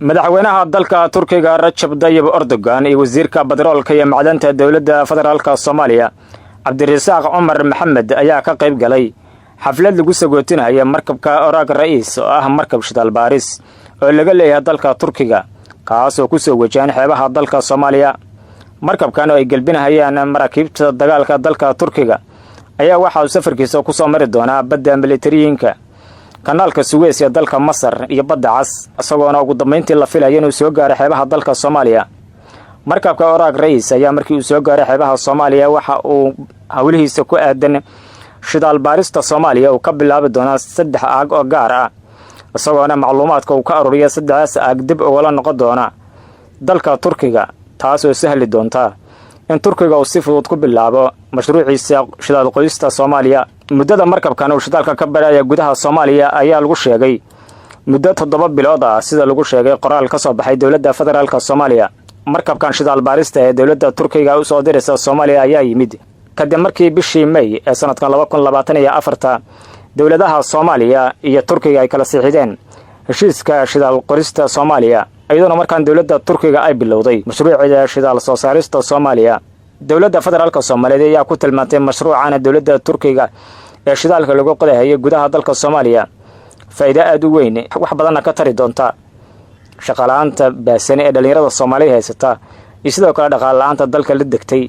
madaxweynaha dalka Turkiga Rajab Tayyip Erdogan iyo wasiirka batroolka iyo macdanta dawladda federaalka Soomaaliya Cabdirasaaq Umar Maxamed ayaa ka qayb galay xaflad lagu sagootinaya markabka Oraag Ra'iis oo ah markab shidaal baaris oo laga leeyahay dalka Turkiga kaas oo ku soo wajahan xeebaha dalka Soomaaliya. markabkan oo ay galbinayaan maraakiibta dagaalka dalka Turkiga ayaa waxa uu safarkiisa ku soo mari doonaa badda militariyiinka kanaalka Suez ee dalka Masar iyo badda Cas isagoona ugu dambeyntii la filayo inuu soo gaaro xeebaha dalka Soomaaliya. markabka Oraag Ra'iis ayaa markii uu soo gaaray xeebaha Soomaaliya waxa uu hawlihiisa ku aadan shidaal baarista Soomaaliya uu ka bilaabi doona 3 aag oo gaar ah isagoona macluumaadka uu ka ururiyo 3 aag dib uga la noqon doona dalka Turkiga taas oo sahli doonta in Turkiga uu si fudud ku bilaabo mashruuciisa shidaal qoysta Soomaaliya. muddada markabkan uu shidaalka ka baraya gudaha Soomaaliya ayaa lagu sheegay muddo 7 bilood ah sida lagu sheegay qoraal ka soo baxay dawladda federaalka Soomaaliya. markabkan shidaal baarista ee dawladda Turkiga u soo diraysa Soomaaliya ayaa yimid kadib markii bishii May ee sanadkan 2024 dawladaha Soomaaliya iyo Turkiga ay kala saxiixdeen heshiiska shidaal qorista Soomaaliya iyadoo markaan dawladda Turkiga ay bilowday mashruuca shidaal soo saarista Soomaaliya. dawladda federaalka Soomaaliya ayaa ku tilmaantay mashruucan dawladda Turkiga ee shidaalka lagu qodayo gudaha dalka Soomaaliya faa'iido aad u weyn wax badan ka tari doonta shaqaalaanta baasan ee dhalinyarada Soomaaliyeed haysata iyo sidoo kale dhaqaale la'aanta dalka la degtay.